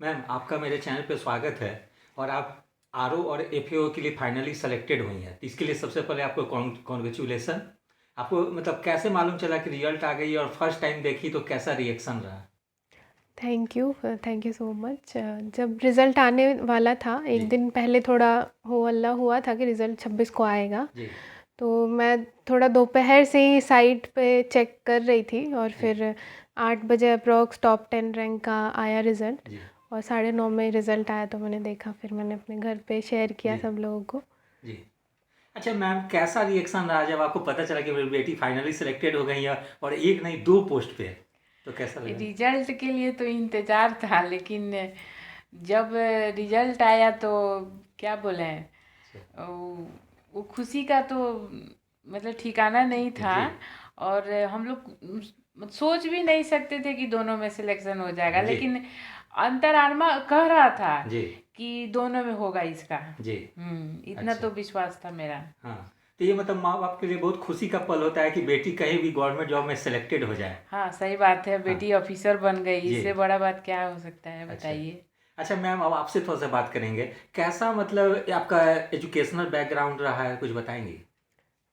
Ma'am आपका मेरे channel पे स्वागत है। और आप आरओ और एफएओ के लिए फाइनली सेलेक्टेड हुई हैं, तो इसके लिए सबसे पहले आपको कॉन्ग्रेचुलेसन। आपको मतलब कैसे मालूम चला कि रिजल्ट आ गई और फर्स्ट टाइम देखी तो कैसा रिएक्शन रहा? Thank you so much. जब रिज़ल्ट आने वाला था जी एक दिन पहले थोड़ा हो हल्ला हुआ था कि रिज़ल्ट 26 को आएगा। जी तो मैं थोड़ा दोपहर से ही साइट पे चेक कर रही थी और जी फिर 8 बजे अप्रॉक्स टॉप 10 रैंक का आया रिज़ल्ट। जी और 9:30 में रिज़ल्ट आया तो मैंने देखा, फिर मैंने अपने घर पे शेयर किया जी सब लोगों को। जी। अच्छा मैम, कैसा रिएक्शन रहा जब आपको पता चला कि मेरी बेटी फाइनली सेलेक्टेड हो गई है और एक नहीं दो पोस्ट पे है, तो कैसा लगा? रिजल्ट के लिए तो इंतज़ार था, लेकिन जब रिजल्ट आया तो क्या बोले, अच्छा। वो खुशी का तो मतलब ठिकाना नहीं था। जी और हम लोग सोच भी नहीं सकते थे कि दोनों में सिलेक्शन हो जाएगा, जी लेकिन अंतरात्मा कह रहा था जी कि दोनों में होगा इसका। जी। इतना अच्छा। तो विश्वास था मेरा। हाँ, तो ये मतलब माँ बाप के लिए बहुत खुशी का पल होता है कि बेटी कहीं भी गवर्नमेंट जॉब में सेलेक्टेड हो जाए। हाँ, सही बात है, हाँ बेटी ऑफिसर बन गई, जी। इससे बड़ा बात क्या हो सकता है, अच्छा। बताइए। अच्छा मैम, अब आपसे थोड़ा सा बात करेंगे। कैसा मतलब आपका एजुकेशनल बैकग्राउंड रहा है, कुछ बताएंगे?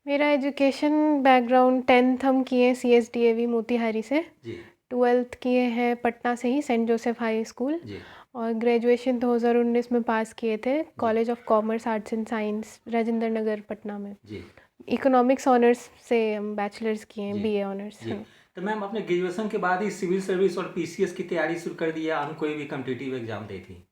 मेरा एजुकेशन बैकग्राउंड 10th हम किए CSDAV मोतिहारी से। जी 12th किए हैं पटना से ही सेंट जोसेफ हाई स्कूल। जी और ग्रेजुएशन 2019 में पास किए थे जी college of commerce arts and science Rajendra Nagar Patna में। जी इकोनॉमिक्स ऑनर्स से हम बैचलर्स किए हैं, जी BA ऑनर्स। जी। हाँ। तो मैम आपने ग्रेजुएशन के बाद ही सिविल सर्विस और पीसीएस की तैयारी शुरू कर दी, या हम कोई भी कम्पिटिटिव एग्जाम दी थी?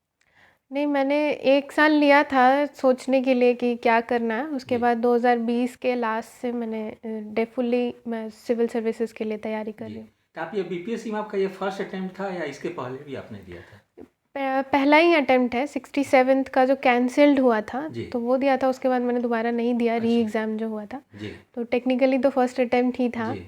नहीं, मैंने 1 साल लिया था सोचने के लिए कि क्या करना है। उसके जी बाद 2020 के लास्ट से मैंने फुल्ली मैं सिविल सर्विसेज के लिए तैयारी कर जी। रही हूँ। तो आप ये बीपीएससी में आपका ये फर्स्ट अटेम्प्ट था या इसके पहले भी आपने दिया था? पहला ही अटेम्प्ट है। 67th का जो कैंसिल्ड हुआ था जी। तो वो दिया था, उसके बाद मैंने दोबारा नहीं दिया, री अच्छा। एग्ज़ाम जो हुआ था। जी तो टेक्निकली तो फर्स्ट अटेम्प्ट ही था। जी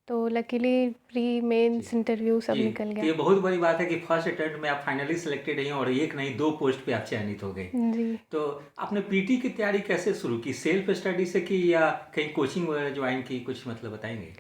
तो लकीली प्री जी मेंस इंटरव्यू सब जी। निकल तो गया। ये बहुत बड़ी बात है कि फर्स्ट अटेम्प्ट में आप फाइनली सेलेक्टेड हैं और एक नहीं दो पोस्ट पे आप चयनित हो गए। जी। तो आपने पीटी की तैयारी कैसे शुरू की? सेल्फ स्टडी से की या कहीं कोचिंग वगैरह ज्वाइन की? कुछ मतलब बताएंगे?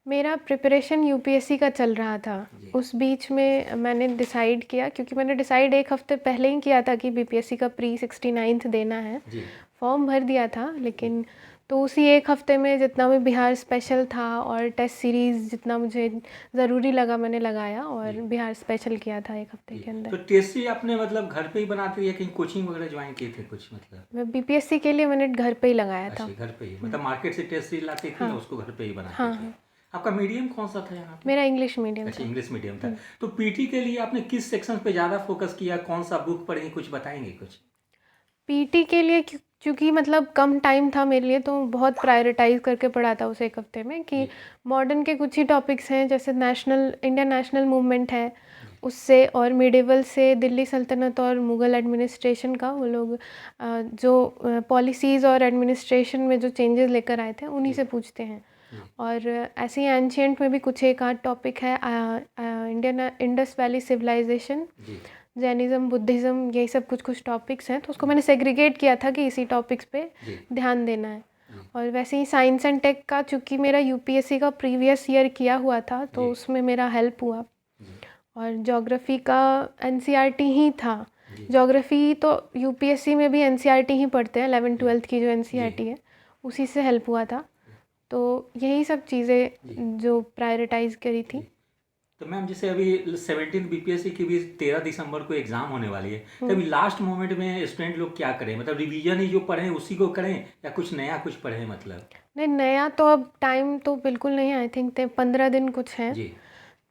मेरा प्रिपरेशन यूपीएससी का चल रहा था। जी उस बीच में मैंने डिसाइड किया, क्योंकि मैंने डिसाइड एक हफ्ते पहले ही किया था कि बीपीएससी का प्री 69th देना है। जी फॉर्म भर दिया था, जी लेकिन तो उसी एक हफ्ते में जितना भी बिहार स्पेशल था और टेस्ट सीरीज़ जितना मुझे ज़रूरी लगा मैंने लगाया और जी बिहार स्पेशल किया था एक हफ्ते जी। के अंदर। तो टेस्ट सीरीज आपने मतलब घर पे ही बनाते या कहीं कोचिंग वगैरह ज्वाइन किए थे कुछ मतलब? मैं बीपीएससी के लिए मैंने घर पे ही लगाया था। अच्छा, घर पे ही मतलब मार्केट से टेस्ट सीरीज लाती थी या हाँ उसको घर पे ही बनाते हाँ थे? हाँ। आपका मीडियम कौन सा था यहाँ पे? मेरा इंग्लिश मीडियम अच्छा, था। इंग्लिश मीडियम था। तो पीटी के लिए आपने किस सेक्शन पे ज़्यादा फोकस किया? कौन सा बुक पढ़ी, कुछ बताएंगे कुछ? पीटी के लिए क्योंकि मतलब कम टाइम था मेरे लिए, तो बहुत प्रायोरिटाइज करके पढ़ा था उस एक हफ्ते में कि जी मॉडर्न के कुछ ही टॉपिक्स हैं, जैसे इंडियन नेशनल मूवमेंट है जी उससे, और मिडेवल से दिल्ली सल्तनत और मुग़ल एडमिनिस्ट्रेशन का वो लोग जो पॉलिसीज़ और एडमिनिस्ट्रेशन में जो चेंजेस लेकर आए थे उन्हीं जी से पूछते हैं। जी और ऐसे ही एंशियंट में भी कुछ एक आध टॉपिक है, इंडियन इंडस वैली सिविलाइजेशन, जी जैनिज़्म, बुद्धिज़्म, यही सब कुछ कुछ टॉपिक्स हैं। तो उसको मैंने सेग्रीगेट किया था कि इसी टॉपिक्स पे जी ध्यान देना है। जी और वैसे ही साइंस एंड टेक का, चूँकि मेरा यूपीएससी का प्रीवियस ईयर किया हुआ था जी तो उसमें मेरा हेल्प हुआ। जी और ज्योग्राफ़ी का एनसीईआरटी ही था। जी ज्योग्राफ़ी तो यूपीएससी में भी एनसीईआरटी ही पढ़ते हैं, 11 जी 12th की जो जी एनसीईआरटी है उसी से हेल्प हुआ था। तो यही सब जी चीज़ें जो प्रायोरिटाइज़ करी जी। थी। तो मैम जैसे अभी 17 बीपीएससी की भी 13 दिसंबर को एग्जाम होने वाली है, तो हुँ। अभी लास्ट मोमेंट में स्टूडेंट लोग क्या करें? मतलब रिवीजन ही जो पढ़ें उसी को करें या कुछ नया कुछ पढ़ें मतलब? नहीं, नया तो अब टाइम तो बिल्कुल नहीं, आई थिंक 15 दिन कुछ हैं। जी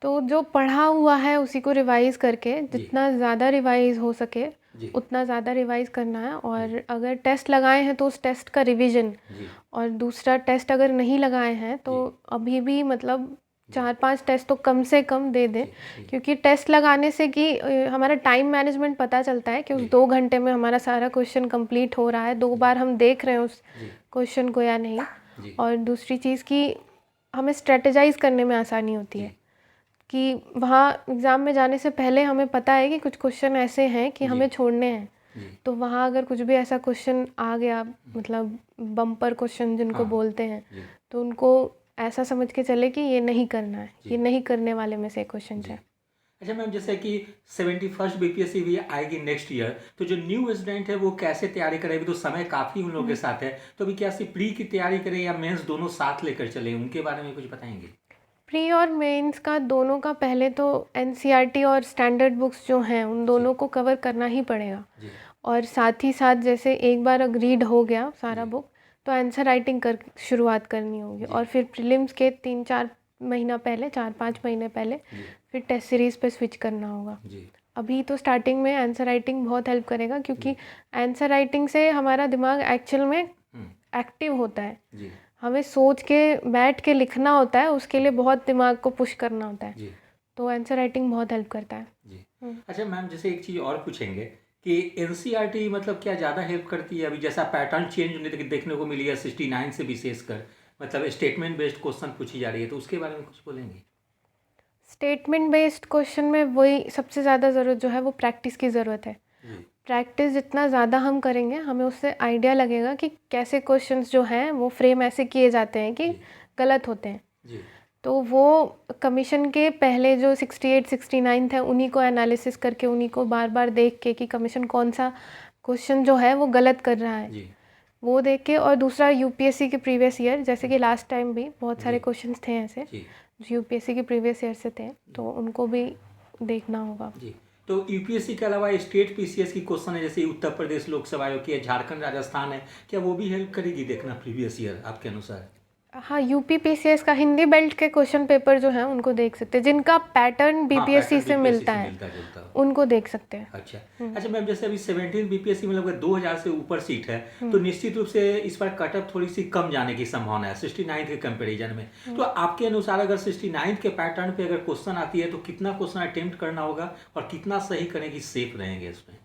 तो जो पढ़ा हुआ है उसी को रिवाइज़ करके, जी जितना ज़्यादा रिवाइज़ हो सके जी उतना ज़्यादा रिवाइज़ करना है। जी और अगर टेस्ट लगाए हैं तो उस टेस्ट का रिवीजन, जी और दूसरा टेस्ट अगर नहीं लगाए हैं तो जी अभी भी मतलब जी 4-5 टेस्ट तो कम से कम दे दें। जी जी क्योंकि टेस्ट लगाने से कि हमारा टाइम मैनेजमेंट पता चलता है कि उस जी 2 घंटे में हमारा सारा क्वेश्चन कंप्लीट हो रहा है, 2 जी बार हम देख रहे हैं उस जी क्वेश्चन को या नहीं। जी और दूसरी चीज़ कि हमें स्ट्रेटेजाइज़ करने में आसानी होती जी है कि वहाँ एग्ज़ाम में जाने से पहले हमें पता है कि कुछ क्वेश्चन ऐसे हैं कि जी हमें छोड़ने हैं। जी तो वहाँ अगर कुछ भी ऐसा क्वेश्चन आ गया, मतलब बम्पर क्वेश्चन जिनको हाँ बोलते हैं, जी तो उनको ऐसा समझ के चले कि ये नहीं करना है, जी ये नहीं करने वाले में से क्वेश्चन जी। है। अच्छा मैम, जैसे कि 71st बीपीएससी भी आएगी नेक्स्ट ईयर, तो जो न्यू स्टूडेंट है वो कैसे तैयारी करे? अभी तो समय काफ़ी उन लोगों के साथ है, तो अभी क्या सिर्फ प्री की तैयारी करें या मेंस दोनों साथ लेकर चलें, उनके बारे में कुछ बताएंगे? प्री और मेंस का दोनों का पहले तो एनसीईआरटी और स्टैंडर्ड बुक्स जो हैं उन दोनों को कवर करना ही पड़ेगा। जी और साथ ही साथ जैसे एक बार अगर रीड हो गया सारा जी बुक, तो आंसर राइटिंग कर शुरुआत करनी होगी। जी और फिर प्रीलिम्स के 3-4 महीना पहले, 4-5 महीने पहले जी फिर टेस्ट सीरीज़ पे स्विच करना होगा। जी अभी तो स्टार्टिंग में आंसर राइटिंग बहुत हेल्प करेगा, क्योंकि आंसर राइटिंग से हमारा दिमाग एक्चुअल में हम्म, एक्टिव होता है। जी हमें सोच के बैठ के लिखना होता है, उसके लिए बहुत दिमाग को पुश करना होता है। जी तो आंसर राइटिंग बहुत हेल्प करता है। जी। हम्म। अच्छा मैम, जैसे एक चीज़ और पूछेंगे कि एनसीईआरटी मतलब क्या ज़्यादा हेल्प करती है? अभी जैसा पैटर्न चेंज होने तक देखने को मिली है 69 से विशेषकर, मतलब स्टेटमेंट बेस्ड क्वेश्चन पूछी जा रही है, तो उसके बारे में कुछ बोलेंगे? स्टेटमेंट बेस्ड क्वेश्चन में वही सबसे ज़्यादा ज़रूरत जो है वो प्रैक्टिस की ज़रूरत है। जी प्रैक्टिस जितना ज़्यादा हम करेंगे, हमें उससे आइडिया लगेगा कि कैसे क्वेश्चंस जो हैं वो फ्रेम ऐसे किए जाते हैं कि जी गलत होते हैं। जी तो वो कमीशन के पहले जो 68 69 है उन्हीं को एनालिसिस करके, उन्हीं को बार बार देख के कि कमीशन कौन सा क्वेश्चन जो है वो गलत कर रहा है, जी वो देख के। और दूसरा यूपीएससी के प्रीवियस ईयर, जैसे कि लास्ट टाइम भी बहुत सारे जी क्वेश्चंस थे ऐसे जी जो यूपीएससी के प्रीवियस ईयर से थे, तो उनको भी देखना होगा। जी। तो यूपीएससी के अलावा स्टेट पीसीएस की क्वेश्चन है, जैसे उत्तर प्रदेश लोकसभा आयोग की है, झारखंड राजस्थान है, क्या वो भी हेल्प करेगी देखना प्रीवियस ईयर आपके अनुसार? हाँ, यूपी पीसीएस का हिंदी बेल्ट के क्वेश्चन पेपर जो हैं उनको देख सकते हैं, जिनका पैटर्न हाँ, बीपीएससी पैटर्न से बीपीएससी मिलता से है मिलता जुलता हो। उनको देख सकते हैं। अच्छा अच्छा मैम, जैसे अभी 17 बीपीएससी मतलब अगर 2000 से ऊपर सीट है, तो निश्चित रूप से इस बार कटअप थोड़ी सी कम जाने की संभावना है 69 के कंपैरिजन में। तो आपके अनुसार अगर 69 के पैटर्न पे अगर क्वेश्चन आती है, तो कितना क्वेश्चन अटेम्प्ट करना होगा और कितना सही करेंगे सेफ रहेंगे इसमें?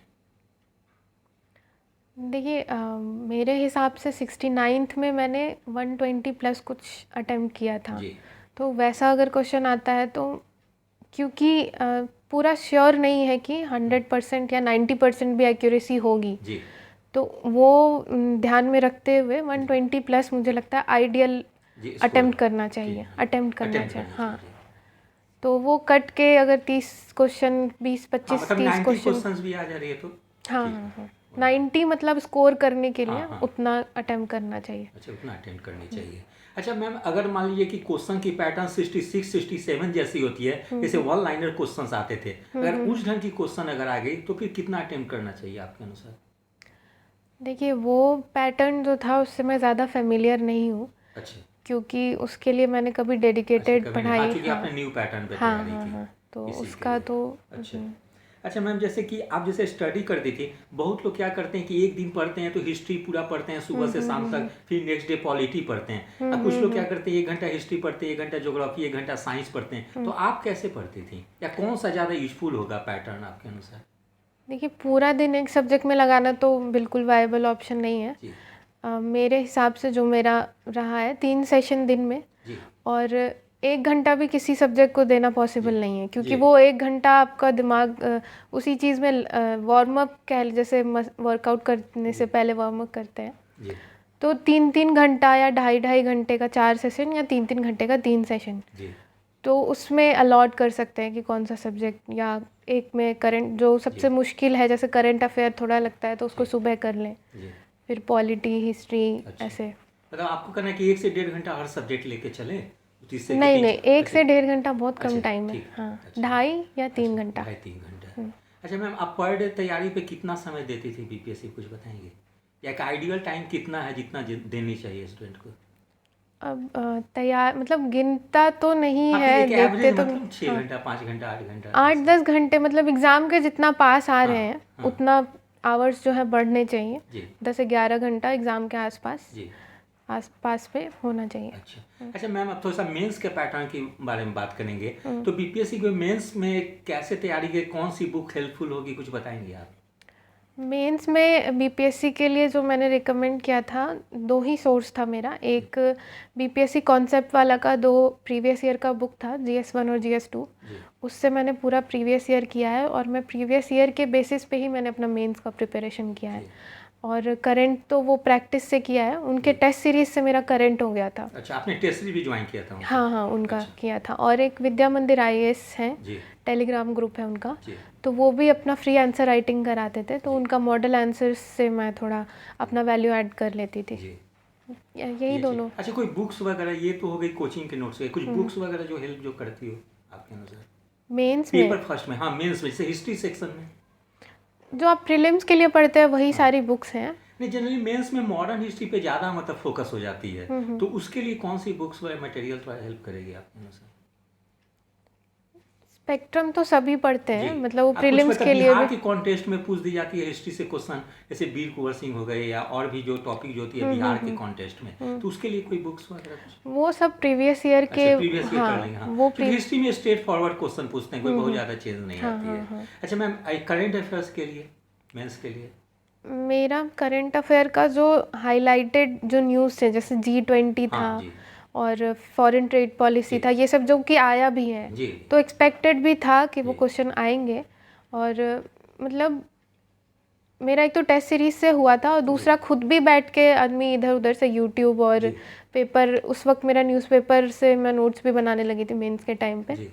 देखिए, मेरे हिसाब से 69th में मैंने 120 प्लस कुछ अटेम्प्ट किया था। जी तो वैसा अगर क्वेश्चन आता है तो, क्योंकि पूरा श्योर नहीं है कि 100% या 90% भी एक्यूरेसी होगी, जी तो वो ध्यान में रखते हुए 120 प्लस मुझे लगता है आइडियल जी अटेम्प्ट स्कोर करना जी चाहिए, जी अटेम्प्ट करना अटेम्प्ट चाहिए। करनी हाँ, चाहिए। तो वो कट के अगर 30 क्वेश्चन, 20 हाँ 25 मतलब 30 90 क्वेश्चन, क्वेश्चंस भी आ जा रही है तो हाँ ठीक हाँ हाँ, है। 90 मतलब स्कोर करने के लिए हाँ हाँ उतना अटेम्प्ट करना चाहिए। अच्छा, उतना अटेम्प्ट करनी चाहिए। अच्छा मैम, अगर मान लीजिए कि क्वेश्चन की पैटर्न 66 67 जैसी होती है, जैसे वन लाइनर क्वेश्चंस आते थे, अगर उस ढंग की क्वेश्चन अगर आ गई, तो फिर कितना अटेम्प्ट करना चाहिए आपके अनुसार? देखिए, वो पैटर्न जो था उससे मैं ज़्यादा फेमिलियर नहीं हूँ, अच्छा क्योंकि उसके लिए मैंने कभी अच्छा, डेडिकेटेड कभी नहीं, हाँ पढ़ाई, चूंकि हाँ आपने न्यू पैटर्न पे हाँ तैयारी हाँ की हाँ, तो इसी के उसका लिए। तो अच्छा अच्छा मैम, जैसे कि आप जैसे स्टडी करती थी, बहुत लोग क्या करते हैं कि एक दिन पढ़ते हैं तो हिस्ट्री पूरा पढ़ते हैं सुबह से शाम तक, फिर नेक्स्ट डे पॉलिटी पढ़ते हैं, और कुछ लोग क्या करते हैं 1 घंटा हिस्ट्री पढ़ते हैं, 1 घंटा ज्योग्राफी, 1 घंटा साइंस पढ़ते हैं। तो आप कैसे पढ़ती थी, या कौन सा ज़्यादा यूजफुल होगा पैटर्न आपके अनुसार? देखिए, पूरा दिन एक सब्जेक्ट में लगाना तो बिल्कुल वायबल ऑप्शन नहीं है। जी मेरे हिसाब से जो मेरा रहा है 3 सेशन दिन में, जी और 1 घंटा भी किसी सब्जेक्ट को देना पॉसिबल जी नहीं है, क्योंकि जी वो 1 घंटा आपका दिमाग उसी चीज़ में वार्म अप कह, जैसे वर्कआउट करने से जी पहले वार्म अप करते हैं, जी तो 3-3 घंटा या ढाई ढाई घंटे का 4 सेशन, या 3-3 घंटे का 3 सेशन, जी तो उसमें अलॉट कर सकते हैं कि कौन सा सब्जेक्ट, या एक में करंट जो सबसे जी मुश्किल है, जैसे करंट अफेयर थोड़ा लगता है तो उसको जी सुबह कर लें, जी फिर पॉलिटी, हिस्ट्री, अच्छा, ऐसे। मतलब आपको कहना है कि 1 से 1.5 घंटा हर सब्जेक्ट लेके चलें, तो इससे कि नहीं तीन नहीं, 1 अच्छा से 1.5 घंटा बहुत अच्छा कम टाइम है। ठीक हाँ, अच्छा 2.5 या 3 अच्छा घंटा। 2.5 3 घंटा है। अच्छा मैम, आप पर डे तैयारी पे कितना समय देती थी बीपीएससी, कुछ बताएंगे? या एक आइडियल टाइम कितना है जितना देनी चाहिए स्टूडेंट को? अब तैयार मतलब गिनता तो नहीं हाँ फिर है, एक देखते एवरेज, तो। मतलब 6 हाँ, घंटा 5 घंटा 8 घंटा ऐसे। 8-10 घंटे, मतलब एग्ज़ाम के जितना पास आ हाँ रहे हैं हाँ उतना आवर्स जो है बढ़ने चाहिए। जी 10 से 11 घंटा एग्ज़ाम के जी आसपास पे होना चाहिए। अच्छा अच्छा मैम, अब थोड़ा सा मेंस के पैटर्न के बारे में बात करेंगे। हम्म। तो बीपीएससी को मेंस में कैसे तैयारी के, कौन सी बुक हेल्पफुल होगी, कुछ बताएंगे आप? मेंस में बीपीएससी के लिए जो मैंने रिकमेंड किया था, 2 ही सोर्स था मेरा। एक बीपीएससी कॉन्सेप्ट वाला का 2 प्रीवियस ईयर का बुक था, GS1 और GS2। जी उससे मैंने पूरा प्रीवियस ईयर किया है, और मैं प्रीवियस ईयर के बेसिस पे ही मैंने अपना मेंस का प्रिपरेशन किया है। जी और करंट तो वो प्रैक्टिस से किया है, उनके टेस्ट सीरीज से मेरा करंट हो गया था। अच्छा, आपने टेस्ट सीरीज भी ज्वाइन किया था उनका? हाँ हाँ, उनका अच्छा। किया था। और एक विद्या मंदिर IAS है, जी टेलीग्राम ग्रुप है उनका, जी तो वो भी अपना फ्री आंसर राइटिंग कराते थे, तो उनका मॉडल आंसर्स से मैं थोड़ा अपना वैल्यू ऐड कर लेती थी। जी। यही ये दोनों। चीज़। अच्छा, कोई बुक्स वगैरह, ये तो हो गई कोचिंग के नोट्स, कुछ बुक्स वगैरह जो हेल्प जो करती हो आपके अनुसार मेंस में पेपर फर्स्ट में? हाँ, मेंस में, जैसे हिस्ट्री सेक्शन में। जो आप प्रीलिम्स के लिए पढ़ते हैं वही हाँ। सारी बुक्स हैं। नहीं, जनरली मेंस में मॉडर्न हिस्ट्री पे ज़्यादा मतलब फोकस हो जाती है, तो उसके लिए कौन सी बुक्स व मटेरियल थोड़ा हेल्प करेगी आपके अनुसार? स्पेक्ट्रम तो सभी पढ़ते जी। हैं, मतलब वो कुछ प्रीलिम्स मतलब के लिए बिहार भी। के कॉन्टेस्ट में पूछ दी जाती है हिस्ट्री से क्वेश्चन, जैसे वीर कुंवर सिंह हो गए, या और भी जो टॉपिक जो होती है बिहार के कॉन्टेस्ट में, तो उसके लिए कोई बुक्स वगैरह कुछ? वो सब प्रीवियस ईयर के। अच्छा, प्रीवियस ईयर कर लेंगे। हाँ, हाँ, वो क्योंकि हिस्ट्री में स्ट्रेट फॉरवर्ड क्वेश्चन पूछते हैं, कोई बहुत ज़्यादा चीज़ नहीं हाँ आती हाँ है। हाँ। अच्छा मैम, करंट अफेयर्स के लिए, मेंस के लिए? मेरा करंट अफेयर का जो हाईलाइटेड जो न्यूज़ थे, जैसे G20 था हाँ जी और फॉरेन ट्रेड पॉलिसी जी था, ये सब जो कि आया भी है, जी तो एक्सपेक्टेड भी था कि वो जी। क्वेश्चन आएंगे। और मतलब मेरा एक तो टेस्ट सीरीज से हुआ था, और दूसरा खुद भी बैठ के आदमी इधर उधर से यूट्यूब और जी पेपर, उस वक्त मेरा न्यूज़पेपर से मैं नोट्स भी बनाने लगी थी मेंस के टाइम पे। जी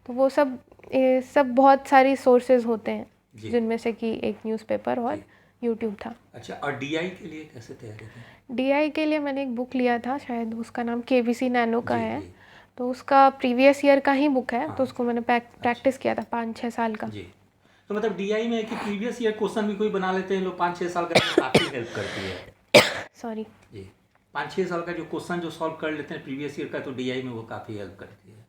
तो वो सब, ये सब बहुत सारी सोर्सेज होते हैं, जी जिनमें से कि एक न्यूज़पेपर और जी। यूट्यूब था। अच्छा, और डीआई के लिए कैसे तैयारी थी? DI के लिए मैंने एक बुक लिया था, शायद उसका नाम KBC नैनो का जी है, जी तो उसका प्रीवियस ईयर का ही बुक है, हाँ। तो उसको मैंने प्रैक्टिस किया था 5-6 साल का। जी। तो मतलब डीआई में है कि प्रीवियस ईयर क्वेश्चन भी कोई बना लेते हैं लोग 5-6 साल का, तो काफ़ी हेल्प करती है। सॉरी। जी, 5-6 साल का जो क्वेश्चन जो सॉल्व कर लेते हैं प्रीवियस ईयर का, तो डीआई में वो काफ़ी हेल्प करती है।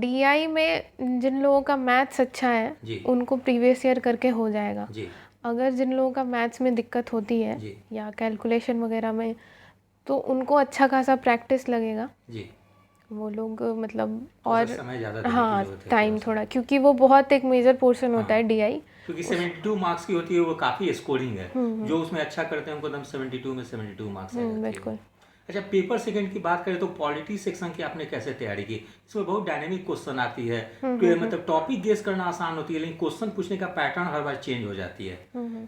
DI में जिन लोगों का मैथ्स अच्छा है जी उनको प्रीवियस ईयर करके हो जाएगा। जी अगर जिन लोगों का मैथ्स में दिक्कत होती है जी या कैलकुलेशन वगैरह में, तो उनको अच्छा खासा प्रैक्टिस लगेगा। जी। वो लोग मतलब, थोड़ा और सा समय ज़्यादा देने की हाँ, ज़रूरत है टाइम सा। थोड़ा, क्योंकि वो बहुत एक मेजर पोर्शन होता हाँ, है DI। क्योंकि 72 मार्क्स की होती है, वो काफ़ी स्कोरिंग है। जो उसमें अच्छा करते हैं उनको एकदम 72 में 72 मार्क्स आ जाती है। बिल्कुल। अच्छा, पेपर सेकंड की बात करें तो पॉलिटी सेक्शन की आपने कैसे तैयारी की? इसमें बहुत डायनेमिक क्वेश्चन आती है, मतलब टॉपिक गेस करना आसान होती है, लेकिन क्वेश्चन पूछने का पैटर्न हर बार चेंज हो जाती है।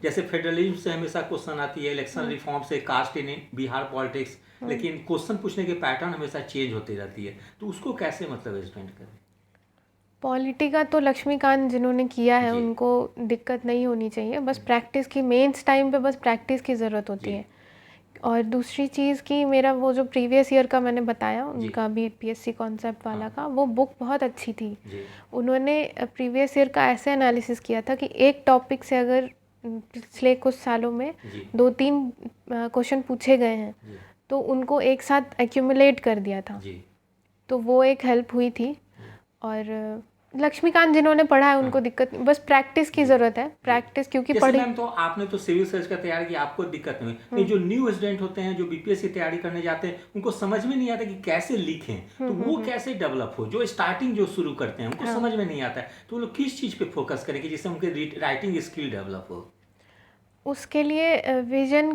जैसे फेडरलिज्म से हमेशा क्वेश्चन आती है, इलेक्शन रिफॉर्म से, कास्ट इन बिहार पॉलिटिक्स, लेकिन क्वेश्चन पूछने के पैटर्न हमेशा चेंज होती रहती है, तो उसको कैसे मतलब स्टैंड करें? पॉलिटी का तो लक्ष्मीकांत जिन्होंने किया है जी उनको दिक्कत नहीं होनी चाहिए, बस प्रैक्टिस की, मेंस टाइम पे बस प्रैक्टिस की ज़रूरत होती जी है। और दूसरी चीज़ कि मेरा वो जो प्रीवियस ईयर का मैंने बताया, जी उनका BPSC कॉन्सेप्ट वाला हाँ का, वो बुक बहुत अच्छी थी। जी उन्होंने प्रीवियस ईयर का ऐसे एनालिसिस किया था कि एक टॉपिक से अगर पिछले कुछ सालों में जी 2-3 क्वेश्चन पूछे गए हैं, जी तो उनको एक साथ एक्यूमुलेट कर दिया था, जी तो वो एक हेल्प हुई थी। और लक्ष्मीकांत जिन्होंने पढ़ा है उनको दिक्कत नहीं, बस प्रैक्टिस की ज़रूरत है, प्रैक्टिस, क्योंकि जैसे पढ़ी। मैम, तो आपने तो सिविल सर्च का तैयारी की, आपको दिक्कत नहीं हुई, लेकिन जो न्यू स्टूडेंट होते हैं जो बीपीएससी की तैयारी करने जाते हैं, उनको समझ में नहीं आता कि कैसे लिखें, तो वो कैसे डेवलप हो, जो स्टार्टिंग जो शुरू करते हैं उनको समझ में नहीं आता है, तो वो लोग किस चीज़ पे फोकस करें कि जिससे उनके राइटिंग स्किल डेवलप हो? उसके लिए विजन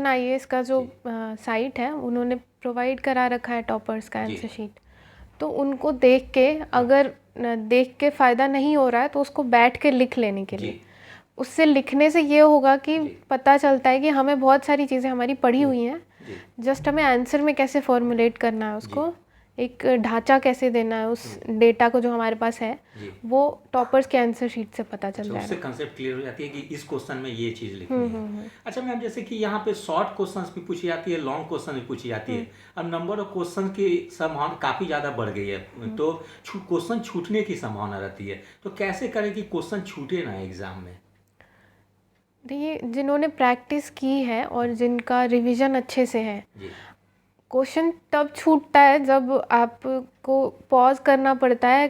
IAS का जो साइट है, उन्होंने प्रोवाइड करा रखा है टॉपर्स का जी आंसर शीट, तो उनको देख के, अगर देख के फ़ायदा नहीं हो रहा है तो उसको बैठ के लिख लेने के जी लिए, उससे लिखने से ये होगा कि जी पता चलता है कि हमें बहुत सारी चीज़ें हमारी पढ़ी हुई हैं, जी जस्ट हमें आंसर में कैसे फॉर्मुलेट करना है उसको, एक ढांचा कैसे देना है उस डेटा को जो हमारे पास है, जी। वो टॉपर्स के आंसर शीट से पता चल अच्छा, जाएगा। उससे कंसेप्ट क्लियर हो जाती है कि इस क्वेश्चन में ये चीज़ लिखनी है। अच्छा मैम, जैसे कि यहाँ पे शॉर्ट क्वेश्चंस भी पूछी जाती है, लॉन्ग क्वेश्चन भी पूछी जाती है, अब नंबर ऑफ क्वेश्चन की संभावना काफ़ी ज़्यादा बढ़ गई है, तो क्वेश्चन छूटने की संभावना रहती है, तो कैसे करें कि क्वेश्चन छूटे ना एग्जाम में? देखिए, जिन्होंने प्रैक्टिस की है और जिनका रिवीजन अच्छे से है, जी क्वेश्चन तब छूटता है जब आपको पॉज करना पड़ता है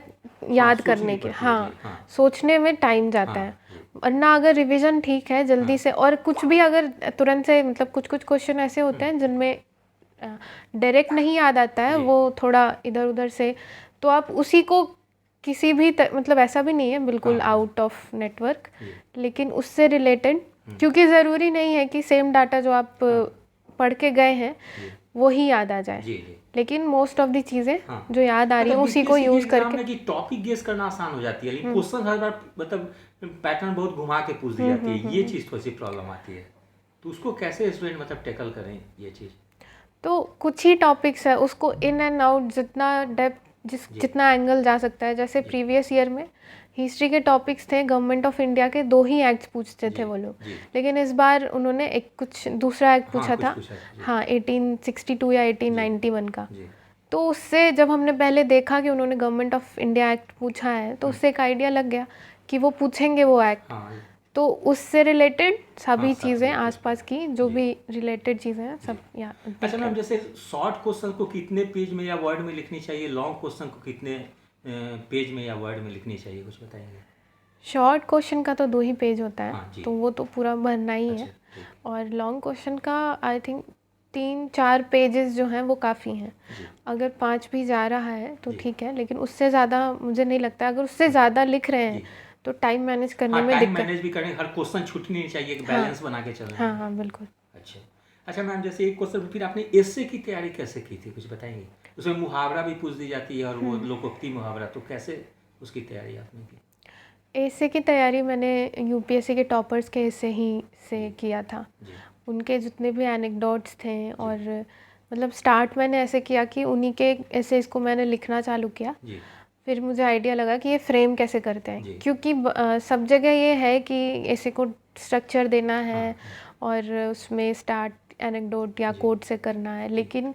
याद सोचनी करने के। पड़ती है, हाँ, जी, हाँ सोचने में टाइम जाता हाँ है। जी वरना अगर रिवीजन ठीक है जल्दी हाँ से, और कुछ भी अगर तुरंत से, मतलब कुछ कुछ क्वेश्चन ऐसे होते हैं जिनमें डायरेक्ट नहीं याद आता है, जी वो थोड़ा इधर उधर से, तो आप उसी को किसी भी मतलब ऐसा भी नहीं है बिल्कुल हाँ आउट ऑफ नेटवर्क, जी लेकिन उससे रिलेटेड, क्योंकि ज़रूरी नहीं है कि सेम डाटा जो आप पढ़ के गए हैं जी वो ही याद आ जाए, जी जी। लेकिन मोस्ट ऑफ दी चीज़ें हाँ। जो याद आ रही हैं मतलब उसी को बीपीएससी के यूज़ एग्जाम करके। में कि टॉपिक गेस करना आसान हो जाती है, लेकिन क्वेश्चन हर बार मतलब पैटर्न बहुत घुमा के पूछ दी जाती है, ये चीज़ थोड़ी सी प्रॉब्लम आती है। तो उसको कैसे स्टूडेंट मतलब टैकल करें ये चीज़? तो कुछ ही टॉपिक्स है, उसको इन एंड आउट जितना डेप्थ जी। जितना एंगल जा सकता है। जैसे जी। प्रीवियस ईयर में हिस्ट्री के टॉपिक्स थे, गवर्नमेंट ऑफ इंडिया के 2 ही एक्ट्स पूछते जी। थे वो लोग, जी। लेकिन इस बार उन्होंने एक कुछ दूसरा एक्ट हाँ, पूछा कुछ था। पूछा जी। हाँ, 1862 या 1891 का। जी। तो उससे जब हमने पहले देखा कि उन्होंने गवर्नमेंट ऑफ इंडिया एक्ट पूछा है, तो उससे एक आइडिया लग गया कि वो पूछेंगे वो एक्ट। हाँ। तो उससे रिलेटेड हाँ, सभी सब चीज़ें चीज़ें आसपास की जो जी। भी रिलेटेड चीज़ें हैं जी। सब यहाँ अच्छा देख मैम, रहे जैसे शॉर्ट क्वेश्चन को कितने पेज में या वर्ड में लिखनी चाहिए, लॉन्ग क्वेश्चन को कितने पेज में या वर्ड में लिखनी चाहिए, कुछ बताएंगे? शॉर्ट क्वेश्चन का तो 2 ही पेज होता है, हाँ जी। तो वो तो पूरा भरना ही अच्छा, है। ठीक। और लॉन्ग क्वेश्चन का आई थिंक 3-4 पेजेस जो हैं वो काफ़ी हैं। जी। अगर 5 भी जा रहा है तो जी। ठीक है, लेकिन उससे ज़्यादा मुझे नहीं लगता। अगर उससे ज़्यादा लिख रहे हैं जी। तो टाइम मैनेज करने हाँ, में टाइम दिक्कत। मैनेज भी करें, हर क्वेश्चन छूटनी नहीं चाहिए, एक हाँ बैलेंस बना के चलना हाँ है। हाँ बिल्कुल। अच्छा। अच्छा मैम, जैसे एक क्वेश्चन फिर आपने एस्से की तैयारी कैसे की थी, कुछ बताएंगे? उसमें मुहावरा भी पूछ दी जाती है और वो लोकोक्ति मुहावरा, तो कैसे उसकी तैयारी आपने की? एसे की तैयारी मैंने यूपीएससी के टॉपर्स के हिस्से ही से जी। किया था। जी। उनके जितने भी एनेक्डोट्स थे, और मतलब स्टार्ट मैंने ऐसे किया कि उन्हीं के एसेस को मैंने लिखना चालू किया। जी। फिर मुझे आइडिया लगा कि ये फ्रेम कैसे करते हैं, जी। क्योंकि सब जगह ये है कि ऐसे को स्ट्रक्चर देना है हाँ। और उसमें स्टार्ट एनेक्डोट या जी। कोट से करना है, लेकिन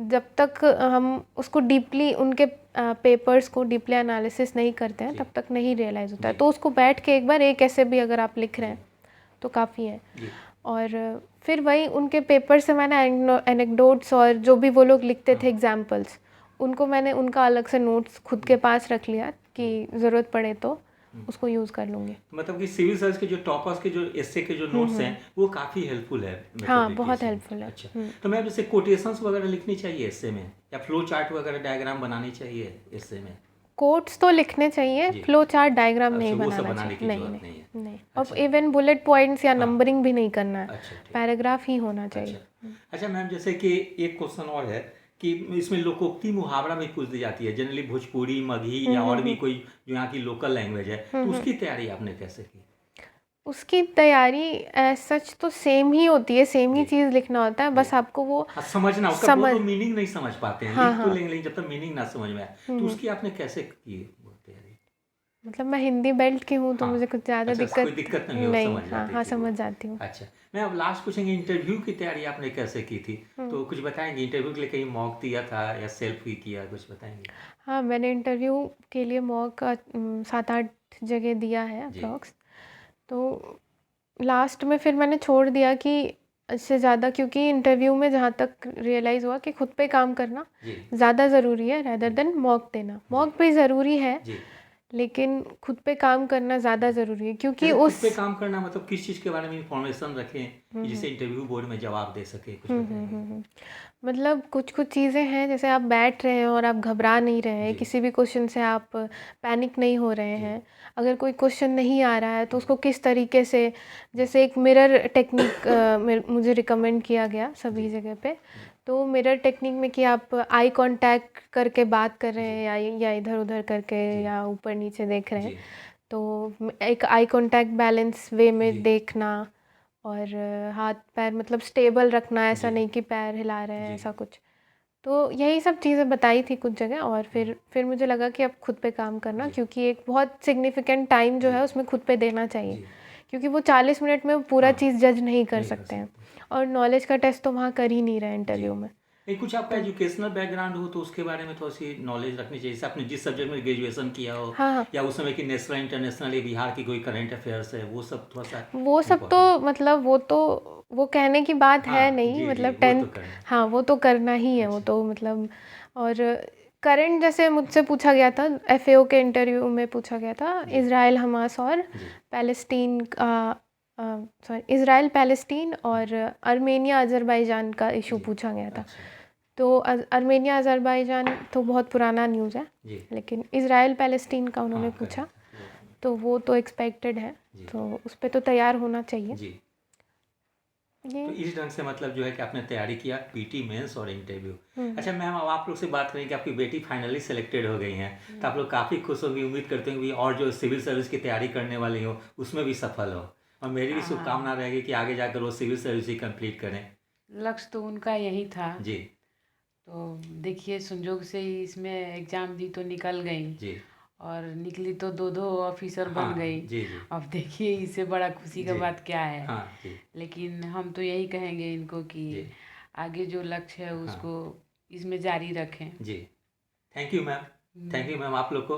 जब तक हम उसको डीपली उनके पेपर्स को डीपली एनालिसिस नहीं करते हैं जी। तब तक नहीं रियलाइज़ होता है। जी। तो उसको बैठ के एक बार एक ऐसे भी अगर आप लिख रहे हैं तो काफ़ी है। जी। और फिर वही उनके पेपर से मैंने एनेक्डोट्स और जो भी वो लोग लिखते थे हाँ। एग्जाम्पल्स, उनको मैंने उनका अलग से नोट्स खुद के पास रख लिया कि ज़रूरत पड़े तो उसको यूज़ कर लूँगी। मतलब कि सिविल सर्विस के जो टॉपर्स के जो एस्से के जो नोट्स हैं वो काफ़ी हेल्पफुल है हाँ, मेथोडिक बहुत इसमें। हेल्पफुल है। अच्छा। तो मैम, जैसे कोटेशंस वगैरह लिखनी चाहिए एस्से में, या फ्लो चार्ट वगैरह डायग्राम बनानी चाहिए एस्से में? कोट्स तो लिखने चाहिए, जी। फ्लो चार्ट डायग्राम अच्छा, नहीं वो सब बनाना बनाने चाहिए। की नहीं जरूरत नहीं है। नहीं नहीं। अब अच्छा। इवन बुलेट पॉइंट्स या हाँ। नंबरिंग भी नहीं करना है, अच्छा, ठीक। पैराग्राफ ही होना चाहिए। अच्छा। अच्छा मैम, जैसे कि एक क्वेश्चन और है कि इसमें लोकोक्ति मुहावरा में पूछ दी जाती है, जनरली भोजपुरी, मगही या और भी कोई जो यहाँ की लोकल लैंग्वेज है, तो उसकी तैयारी आपने कैसे की? उसकी तैयारी सच तो सेम ही होती है, सेम ही जी। चीज़ लिखना होता है, बस आपको वो हाँ, समझना, उसका वो तो मीनिंग नहीं समझ पाते हैं, हाँ लिख तो हाँ। लेंगे लेकिन जब तक मीनिंग ना समझ में आए, तो उसकी आपने कैसे की वो तैयारी? मतलब मैं हिंदी बेल्ट की हूँ तो हाँ। मुझे कुछ ज़्यादा अच्छा, कोई दिक्कत दिक्कत नहीं हो, समझ हाँ जाती हाँ थी वो। समझ जाती हूँ। अच्छा। मैं अब लास्ट पूछेंगे, इंटरव्यू की तैयारी आपने कैसे की थी? तो कुछ बताएंगे, इंटरव्यू के लिए कहीं मॉक दिया था या सेल्फ ही किया, कुछ बताएंगे? हाँ, मैंने इंटरव्यू के लिए मॉक 7-8 जगह दिया है जी। अप्रॉक्स। तो लास्ट में फिर मैंने छोड़ दिया कि इससे ज़्यादा, क्योंकि इंटरव्यू में जहाँ तक रियलाइज़ हुआ कि खुद पे काम करना जी। ज़्यादा ज़रूरी है रेदर देन मॉक देना। मॉक भी ज़रूरी है, जी। लेकिन खुद पे काम करना ज़्यादा ज़रूरी है, क्योंकि जैसे खुद उस पे काम करना मतलब किस चीज़ के बारे में इंफॉर्मेशन रखें कि जिससे इंटरव्यू बोर्ड में जवाब दे सके, कुछ बताएंगे? मतलब कुछ चीज़ें हैं, जैसे आप बैठ रहे हैं और आप घबरा नहीं रहे हैं, जी। किसी भी क्वेश्चन से आप पैनिक नहीं हो रहे हैं। अगर कोई क्वेश्चन नहीं आ रहा है तो उसको किस तरीके से, जैसे एक मिरर टेक्निक मुझे रिकमेंड किया गया सभी जगह पे। तो मिरर टेक्निक में कि आप आई कांटेक्ट करके बात कर रहे हैं या इधर उधर करके या ऊपर नीचे देख रहे हैं, जी। तो एक आई कांटेक्ट बैलेंस वे में जी। देखना, और हाथ पैर मतलब स्टेबल रखना, ऐसा जी। नहीं कि पैर हिला रहे हैं, जी। ऐसा कुछ। तो यही सब चीज़ें बताई थी कुछ जगह, और फिर मुझे लगा कि अब खुद पे काम करना, जी। क्योंकि एक बहुत सिग्निफिकेंट टाइम जो जी। है उसमें खुद पे देना चाहिए, जी। क्योंकि वो 40 मिनट में वो पूरा हाँ, चीज़ जज नहीं कर नहीं कर सकते हैं, सकते। और नॉलेज का टेस्ट तो वहाँ कर ही नहीं रहे जी। इंटरव्यू में। नहीं, कुछ आपका तो एजुकेशनल बैकग्राउंड हो तो उसके बारे में थोड़ी सी नॉलेज रखनी चाहिए, जैसे आपने जिस सब्जेक्ट में ग्रेजुएशन किया हो, हाँ हाँ, या उस समय की नेशनल इंटरनेशनल या बिहार की कोई करंट अफेयर्स है, वो सब थोड़ा सा वो सब तो इम्पोर्टेंट। मतलब वो कहने की बात है हाँ नहीं, जी। जी, मतलब वो तो 10th। करना। हाँ, वो तो करना ही है, वो अच्छा। तो मतलब। और करंट जैसे मुझसे पूछा गया था, एफएओ के इंटरव्यू में पूछा गया था, जी। इज़राइल हमास और जी। पैलेस्टीन इज़राइल पैलेस्टीन और अर्मेनिया अज़रबैजान का इशू जी। पूछा गया था। अच्छा। तो अर्मेनिया अज़रबैजान तो बहुत पुराना न्यूज़ है, जी। लेकिन इज़राइल पैलेस्टीन का उन्होंने हाँ, पूछा, करेक्ट। तो वो तो एक्सपेक्टेड है, जी। तो उस पे तो तैयार होना चाहिए। जी। ये तो इस ढंग से मतलब जो है कि आपने तैयारी किया पीटी मेंस और इंटरव्यू। हम्म। अच्छा मैम, अब आप लोग से बात करें कि आपकी बेटी फाइनली सेलेक्टेड हो गई हैं, तो आप लोग काफ़ी खुश होंगे, उम्मीद करते हैं कि और जो सिविल सर्विस की तैयारी करने वाली हो उसमें भी सफल हो, और मेरी भी हाँ। शुभकामना रहेगी कि आगे जाकर वो सिविल सर्विस ही कंप्लीट करें। लक्ष्य तो उनका यही था। जी तो देखिए संजोग से ही इसमें एग्ज़ाम दी तो निकल गई, जी और निकली तो 2 ऑफिसर बन हाँ गई। जी जी अब देखिए इससे बड़ा खुशी का जी बात क्या है। हाँ जी लेकिन हम तो यही कहेंगे इनको कि जी आगे जो लक्ष्य है हाँ उसको इसमें जारी रखें। जी। Thank you ma'am, thank you ma'am आप लोग को।